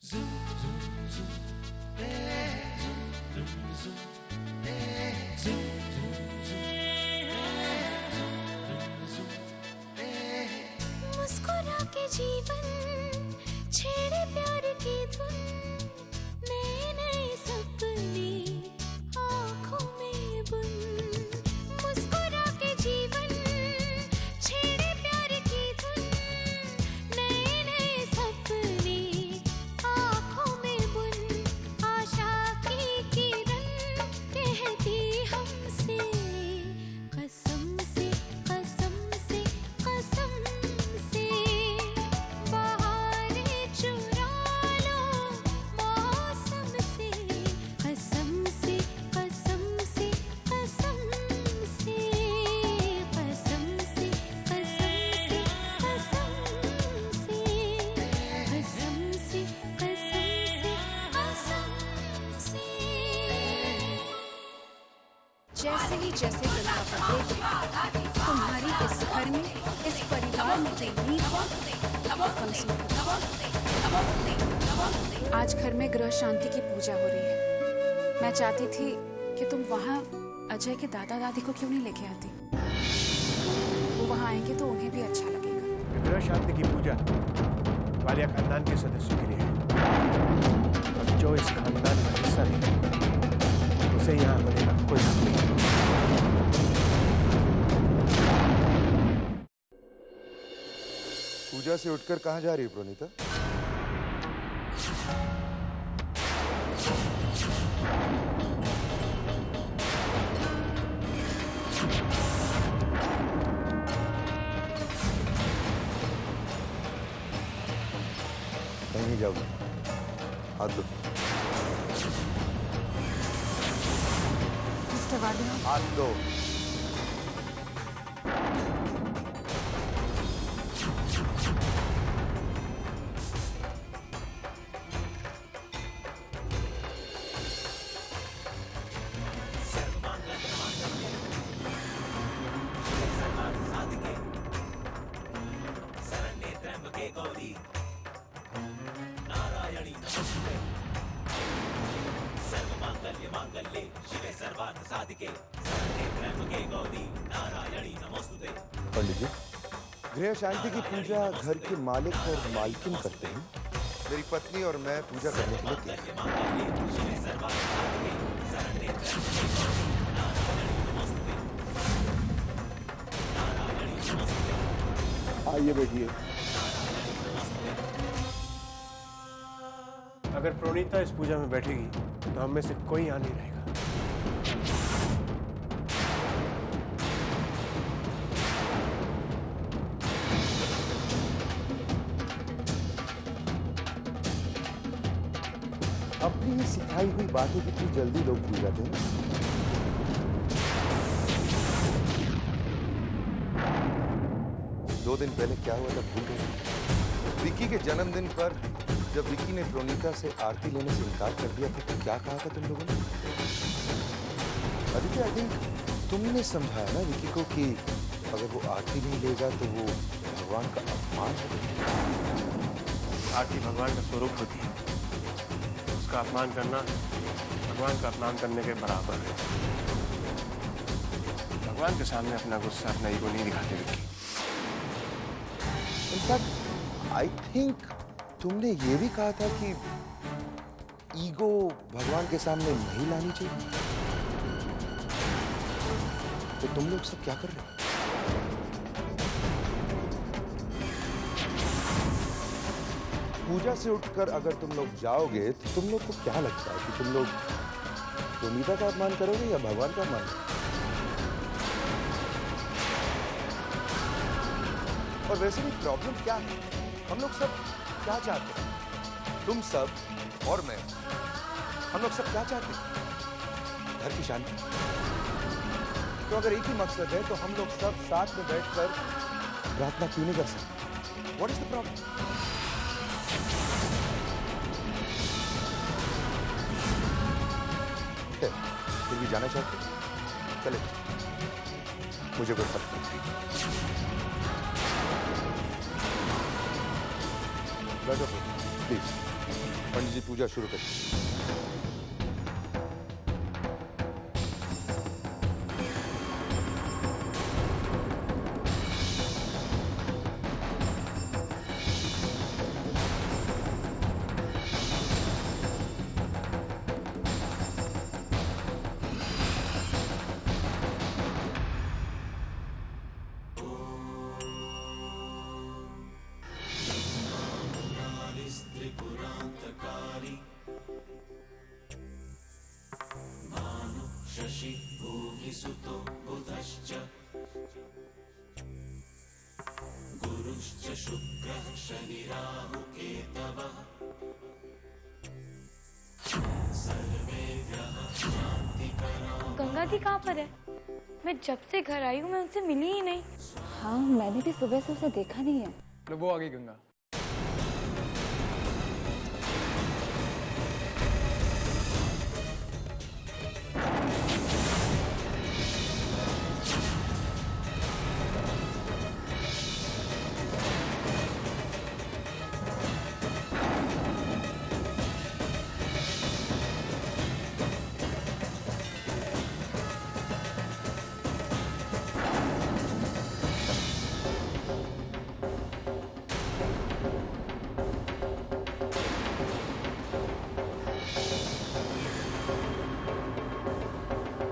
मुस्कुरा के जीवन छेड़े प्यार की धुन, नए नए सपने आँखों में बुन। मुस्कुरा के जीवन छेड़े प्यार की धुन, नए नए सपने आँखों में बुन। आशा की किरण कहती हमसे कसम से कसम से कसम से, बहारें चुरा लो मौसम से। कसम से कसम से कसम से, कसम से कसम से कसम से, कसम से कसम से जैसे ही जैसे दिन का बदले तुम्हारी इस घर में, इस परिवार में जो नींव कमजोर होती। आज घर में ग्रह शांति की पूजा हो रही है। मैं चाहती थी कि तुम वहाँ अजय के दादा दादी को क्यों नहीं लेके आती। वो वहाँ आएंगे तो उन्हें भी अच्छा लगेगा। ग्रह शांति की पूजा वालिया खानदान के सदस्यों के लिए है, और जो इस खानदान का हिस्सा नहीं उसे यहाँ होने का कोई हक नहीं। पूजा से उठकर कहाँ जा रही है प्रोनीता? कहीं जाओगे? हाथ दो। मिस्टर वालिया, हाथ दो। पंडित जी, गृह शांति की पूजा घर के मालिक और मालकिन करते हैं। मेरी पत्नी और मैं पूजा करने के लिए तैयार हैं। आइए बैठिए। अगर प्रोनीता इस पूजा में बैठेगी तो हम में से कोई यहाँ नहीं रहेगा। अपनी ये सिखाई हुई बातें कितनी जल्दी लोग भूल जाते हैं। दो दिन पहले क्या हुआ था भूल गए? विक्की के जन्मदिन पर जब विक्की ने प्रोनीता से आरती लेने से इनकार कर दिया था तो क्या कहा था तुम लोगों ने? आदित्य, आई थिंक तुमने समझाया ना विक्की को कि अगर वो आरती नहीं लेगा तो वो भगवान का अपमान है। आरती भगवान का स्वरूप होती है, उसका अपमान करना भगवान का अपमान करने के बराबर है। भगवान के सामने अपना गुस्सा, अपना ईगो नहीं दिखाते विक्की। इनफैक्ट आई थिंक तुमने ये भी कहा था कि ईगो भगवान के सामने नहीं लानी चाहिए। तो तुम लोग सब क्या कर रहे हो? पूजा से उठकर अगर तुम लोग जाओगे तो तुम लोग को क्या लगता है कि तुम लोग प्रोनीता का अपमान करोगे या भगवान का अपमान? और वैसे भी प्रॉब्लम क्या है? हम लोग सब क्या चाहते हैं? तुम सब और मैं, हम लोग सब क्या चाहते हैं? घर की शांति। तो अगर एक ही मकसद है तो हम लोग सब साथ में बैठकर प्रार्थना क्यों नहीं कर सकते? What is the problem? फिर भी जाना चाहते? चले, मुझे कोई फर्क नहीं। बैठो प्लीज। पंडित जी पूजा शुरू करें। गंगा दी कहाँ पर है? मैं जब से घर आई हूँ मैं उनसे मिली ही नहीं। हाँ, मैंने भी सुबह से उसे देखा नहीं है। लो वो आ गई गंगा।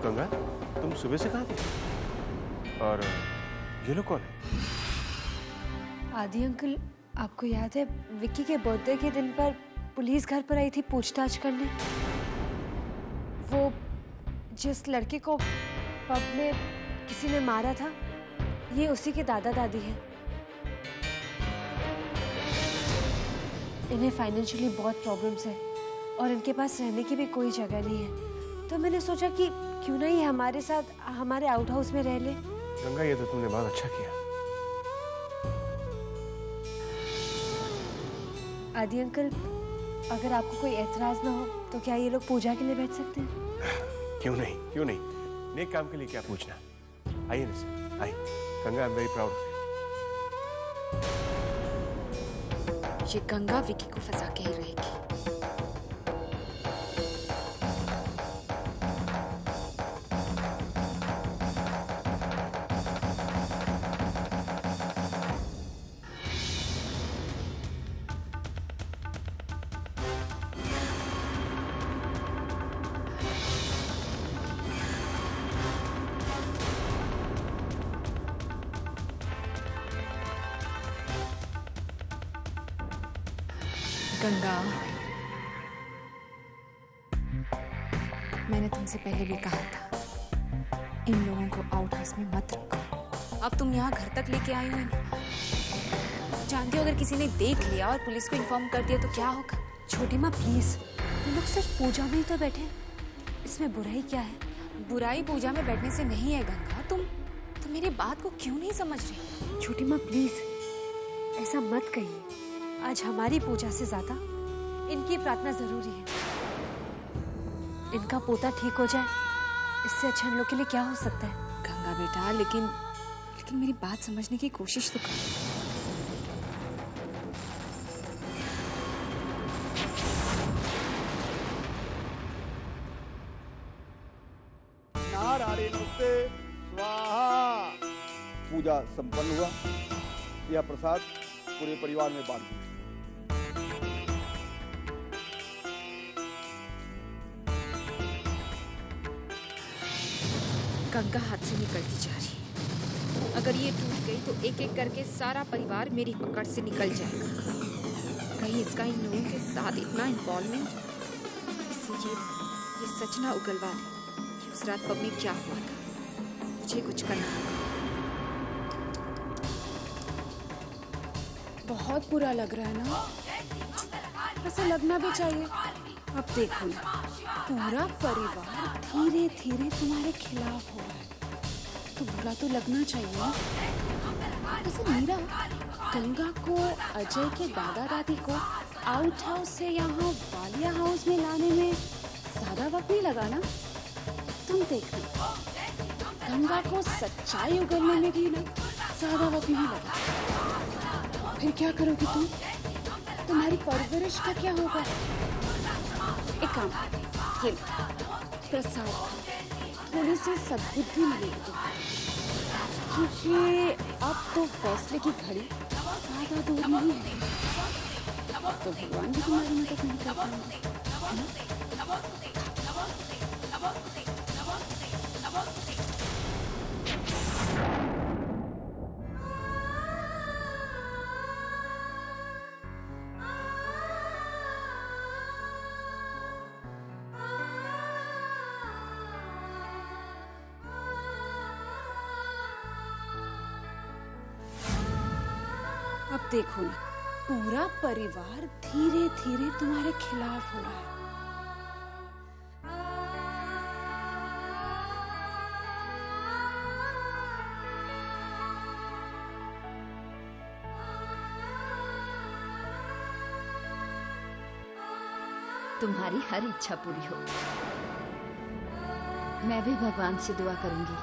गंगा, तुम सुबह से कहाँ थे? और ये लोग कौन है? आदि अंकल, आपको याद है विक्की के बर्थडे के दिन पर पुलिस घर पर आई थी पूछताछ करने? वो जिस लड़के को पब में किसी ने मारा था, ये उसी के दादा दादी हैं। इन्हें फाइनेंशियली बहुत प्रॉब्लम्स है और इनके पास रहने की भी कोई जगह नहीं है, तो मैंने सोचा कि क्यों नहीं हमारे साथ हमारे आउट हाउस में रह ले। गंगा, ये तो तुमने बहुत अच्छा किया। आदि अंकल, अगर आपको कोई एतराज ना हो तो क्या ये लोग पूजा के लिए बैठ सकते हैं? क्यों नहीं, क्यों नहीं। नेक काम के लिए क्या पूछना। आइए ना सर, आइए। Ganga, I am very proud of you. ये गंगा विकी को फंसा के ही रहेगी। गंगा, मैंने तुमसे पहले भी कहा था इन लोगों को आउट हाउस में मत रखो। अब तुम यहाँ घर तक लेके आई हो इन्हें। जानती हो अगर किसी ने देख लिया और पुलिस को इन्फॉर्म कर दिया तो क्या होगा? छोटी माँ प्लीज, ये लोग सिर्फ पूजा में ही तो बैठे हैं, इसमें बुराई क्या है? बुराई पूजा में बैठने से नहीं है गंगा। तुम मेरी बात को क्यों नहीं समझ रही? छोटी माँ प्लीज, ऐसा मत कहिए। आज हमारी पूजा से ज्यादा इनकी प्रार्थना जरूरी है। इनका पोता ठीक हो जाए, इससे अच्छा इन लोग के लिए क्या हो सकता है? गंगा बेटा, लेकिन मेरी बात समझने की कोशिश तो कर। नारायणोस्ते स्वाहा। पूजा संपन्न हुआ। यह प्रसाद पूरे परिवार में बांट दिया। गंगा हाथ से निकलती जा रही है। अगर ये टूट गई तो एक एक करके सारा परिवार मेरी पकड़ से निकल जाएगा। कहीं इसका इन लोगों के साथ इतना इन्वॉल्वमेंट, इससे ये सच ना उगलवा दे कि उस रात पब में क्या हुआ था। मुझे कुछ करना होगा। बहुत बुरा लग रहा है ना? ऐसा लगना भी चाहिए। अब देखो ना, पूरा परिवार धीरे धीरे तुम्हारे खिलाफ हो रहा है, तो बुरा तो लगना चाहिए ना? वैसे मीरा, गंगा को अजय के दादा दादी को आउट हाउस से यहाँ वालिया हाउस में लाने में ज्यादा वक्त नहीं लगा ना? तुम देखना, गंगा को सच्चाई उगलने में भी ना ज्यादा वक्त नहीं लगा। फिर क्या करोगी तुम? तुम्हारी परवरिश का क्या होगा? एक काम, ये प्रसाद थोड़ी सी सद्बुद्धि मिलेगी तुम्हें, क्योंकि अब तो फैसले की घड़ी ज्यादा दूर नहीं है, तो भगवान भी तुम्हारी मदद नहीं कर पाएंगे। अब देखो ना, पूरा परिवार धीरे धीरे तुम्हारे खिलाफ हो रहा है। तुम्हारी हर इच्छा पूरी हो। मैं भी भगवान से दुआ करूंगी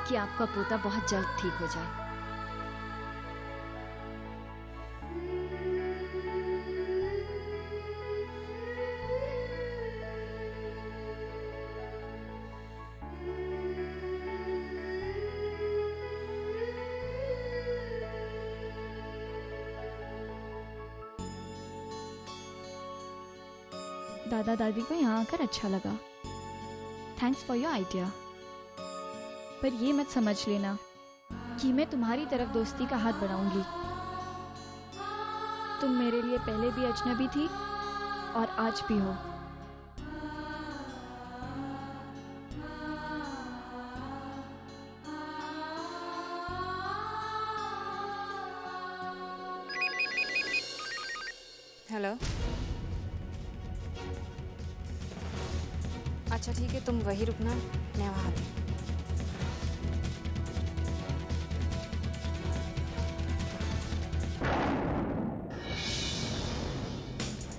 कि आपका पोता बहुत जल्द ठीक हो जाए। दादा दादी को यहाँ आकर अच्छा लगा। Thanks for your idea. पर ये मत समझ लेना कि मैं तुम्हारी तरफ दोस्ती का हाथ बढ़ाऊंगी। तुम मेरे लिए पहले भी अजनबी थी और आज भी हो। हेलो। अच्छा ठीक है, तुम वहीं रुकना, मैं वहाँ आती हूँ।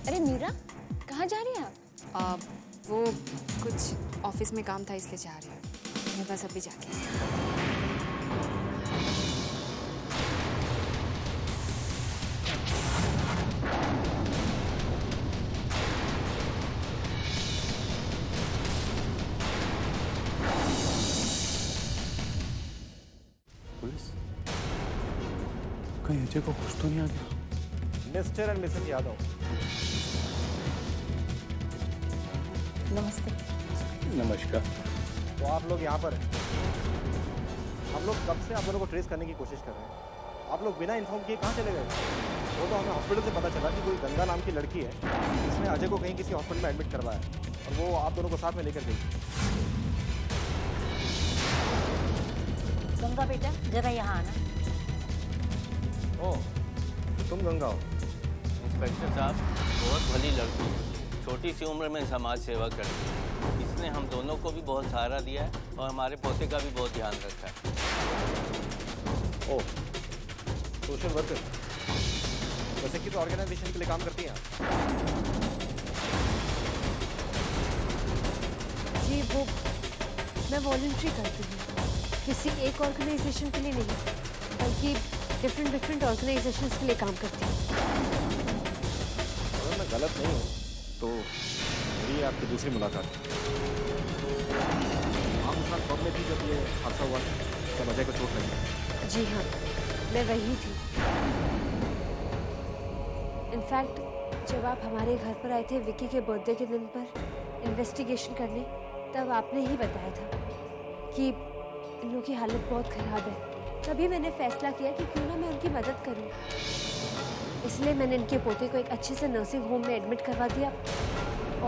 अरे मीरा, कहाँ जा रही हैं आप? वो कुछ ऑफिस में काम था इसलिए जा रही हूँ। मैं बस अभी जाके। कहीं अजय को कुछ तो नहीं आ गया? मिस्टर एंड मिसेस यादव, नमस्ते। नमस्कार। तो आप लोग यहाँ पर हैं। हम लोग कब से आप दोनों को ट्रेस करने की कोशिश कर रहे हैं। आप लोग बिना इन्फॉर्म किए कहाँ चले गए? वो तो हमें हॉस्पिटल से पता चला कि कोई गंगा नाम की लड़की है जिसने अजय को कहीं किसी हॉस्पिटल में एडमिट करवाया और वो आप दोनों को साथ में लेकर गई। गंगा बेटा, जरा यहाँ आना। ओह, तुम गंगा हो? इंस्पेक्टर साहब, बहुत भली लड़की, छोटी सी उम्र में समाज सेवा करती है। इसने हम दोनों को भी बहुत सहारा दिया है और हमारे पोते का भी बहुत ध्यान रखा है। ओह, सोशल वर्कर। वैसे किस ऑर्गेनाइजेशन के लिए काम करती हैं आप? जी वो मैं वॉलंटरी करती हूँ, किसी एक ऑर्गेनाइजेशन के लिए नहीं, बल्कि डिफरेंट ऑर्गेनाइजेशंस के लिए काम करती हूँ। अगर मैं गलत नहीं हूँ तो मेरी आपकी दूसरी मुलाकात। आप उस वक्त कब में थी जब ये हादसा हुआ, जब अजय को चोट लगी? जी हाँ, मैं वही थी। इनफैक्ट जब आप हमारे घर पर आए थे विकी के बर्थडे के दिन पर इन्वेस्टिगेशन करने, तब आपने ही बताया था कि इन लोगों की हालत बहुत ख़राब है। तभी मैंने फैसला किया कि क्यों ना मैं उनकी मदद करूं। इसलिए मैंने इनके पोते को एक अच्छे से नर्सिंग होम में एडमिट करवा दिया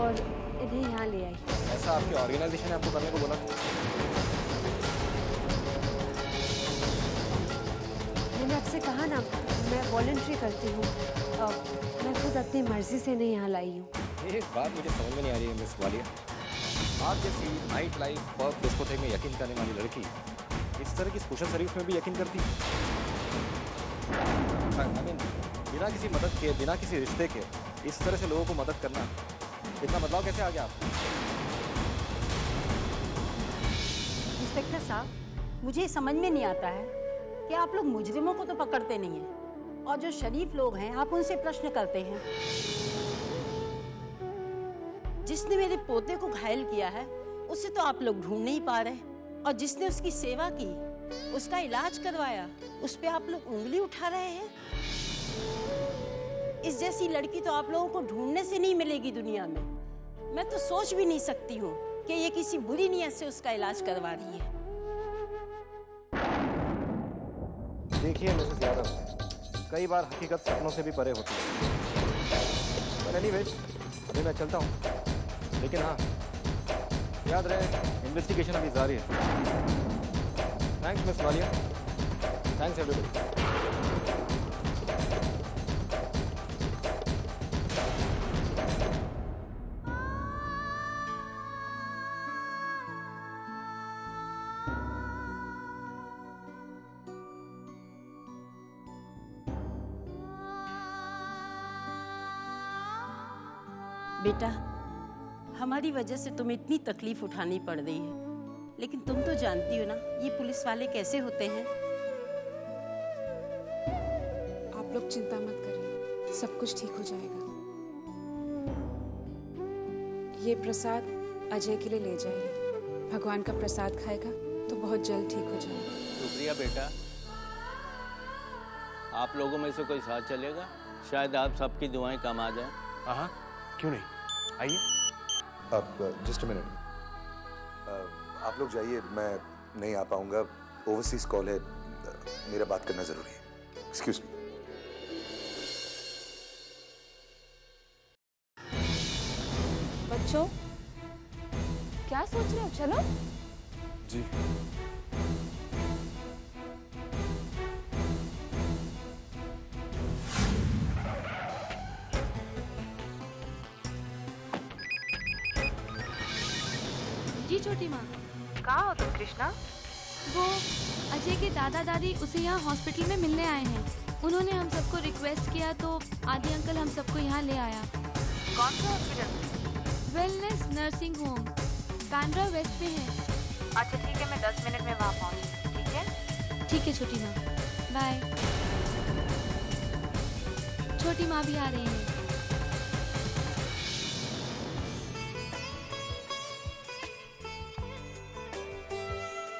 और इन्हें यहाँ ले आई। ऐसा आपकी ऑर्गेनाइजेशन ने आपको करने को बोला? मैंने आपसे कहा ना, मैं वॉलंटरी करती हूँ। मैं खुद अपनी मर्जी से नहीं यहाँ लाई हूँ। एक बात मुझे समझ में नहीं आ रही है मिस वालिया, आप जैसी नाइट लाइफ पब डिस्कोथेक में यकीन करने वाली लड़की इस तरह की सोशल सर्विस में भी यकीन करती है? I mean, बिना किसी मदद के, बिना किसी रिश्ते के इस तरह से लोगों को मदद करना, इतना बदलाव कैसे आ गया आपको? इंस्पेक्टर साहब, मुझे समझ में नहीं आता है कि आप लोग मुजरिमों को तो पकड़ते नहीं हैं और जो शरीफ लोग हैं आप उनसे प्रश्न करते हैं। जिसने मेरे पोते को घायल किया है उसे तो आप लोग ढूंढ नहीं पा रहे, और जिसने उसकी सेवा की, उसका इलाज करवाया, उस पे आप लोग उंगली उठा रहे हैं। इस जैसी लड़की तो आप लोगों को ढूंढने से नहीं मिलेगी दुनिया में। मैं तो सोच भी नहीं सकती हूँ कि ये किसी बुरी नीयत से उसका इलाज करवा रही है। देखिए मिसेस यादव, कई बार हकीकत सपनों से भी परे होती है। पर एनीवेज, अभी मैं चलता हूँ, लेकिन हाँ याद रहे इन्वेस्टिगेशन अभी जारी है। Thanks miss Walia, thanks everybody. बेटा, हमारी वजह से तुम्हें इतनी तकलीफ उठानी पड़ रही है, लेकिन तुम तो जानती हो ना ये पुलिस वाले कैसे होते हैं। आप लोग चिंता मत करिए, सब कुछ ठीक हो जाएगा। ये प्रसाद अजय के लिए ले जाइए, भगवान का प्रसाद खाएगा तो बहुत जल्द ठीक हो जाएगा। शुक्रिया बेटा। आप लोगों में से कोई साथ चलेगा? शायद आप सबकी दुआएं काम आ जाए। हाँ, क्यों नहीं, आइए। अब जस्ट अ मिनट, आप लोग जाइए, मैं नहीं आ पाऊंगा, ओवरसीज कॉल है, मेरा बात करना जरूरी है। Excuse me. बच्चों, क्या सोच रहे हो? चलो। जी। जी छोटी माँ। कहाँ हो तुम कृष्णा? वो अजय के दादा दादी उसे यहाँ हॉस्पिटल में मिलने आए हैं। उन्होंने हम सबको रिक्वेस्ट किया तो आदि अंकल हम सबको यहाँ ले आया। कौन सा hospital? Wellness nursing home, Bandra west में है। अच्छा ठीक है, मैं 10 मिनट में वहाँ पहुँचूँ। ठीक है? ठीक है छोटी माँ, बाय। छोटी माँ भी आ रही है।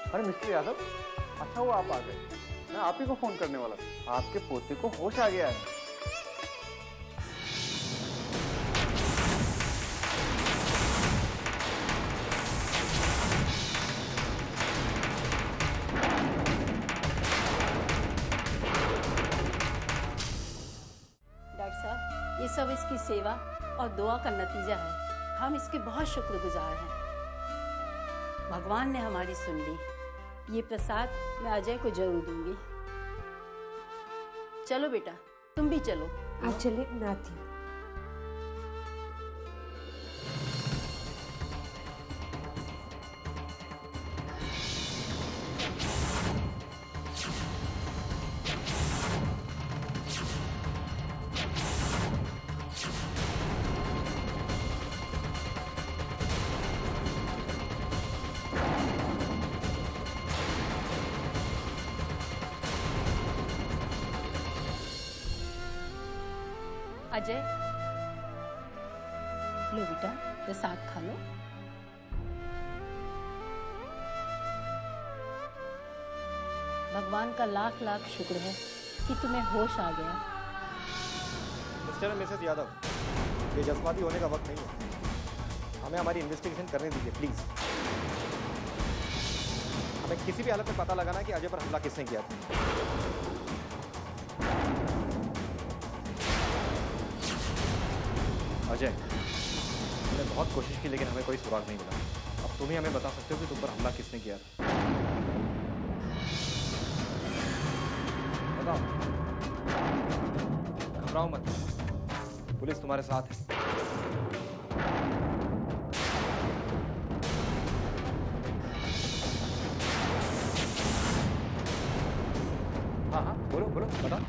अरे मिस्टर यादव, अच्छा वो आप आ गए। मैं आप ही को फोन करने वाला था। आपके पोते को होश आ गया है। डॉक्टर साहब, ये सब इसकी सेवा और दुआ का नतीजा है। हम इसके बहुत शुक्रगुजार हैं। भगवान ने हमारी सुन ली। ये प्रसाद मैं अजय को जरूर दूंगी। चलो बेटा, तुम भी चलो। आप चलिए, मैं आती हूँ। अजय, लो बेटा, प्रसाद खा लो। भगवान का लाख लाख शुक्र है कि तुम्हें होश आ गया। मिस्टर एंड मिसेस यादव, ये जज्बाती होने का वक्त नहीं है। हमें हमारी इन्वेस्टिगेशन करने दीजिए प्लीज। हमें किसी भी हालत में पता लगाना है कि अजय पर हमला किसने किया था। अजय, हमने बहुत कोशिश की लेकिन हमें कोई सुराग नहीं मिला। अब तुम ही हमें बता सकते हो कि तुम पर हमला किसने किया था। बताओ, घबराओ मत, पुलिस तुम्हारे साथ है। हाँ हाँ, बोलो बोलो, बताओ।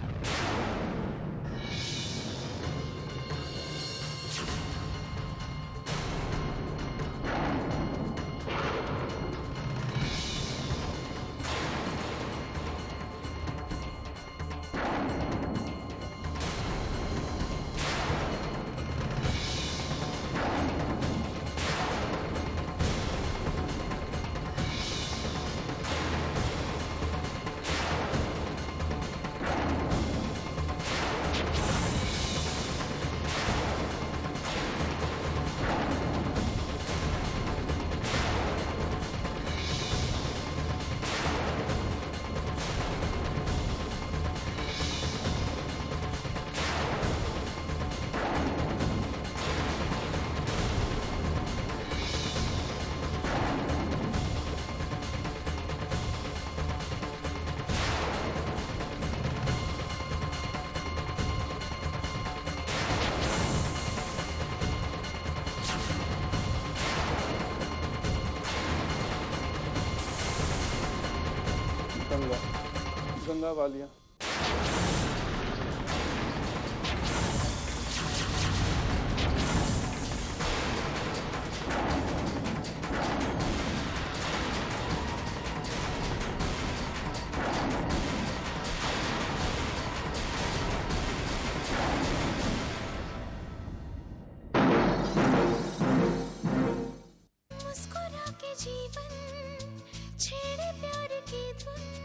गंगा, गंगा वालिया। मुस्कुरा के जीवन छेड़े प्यार की धुन।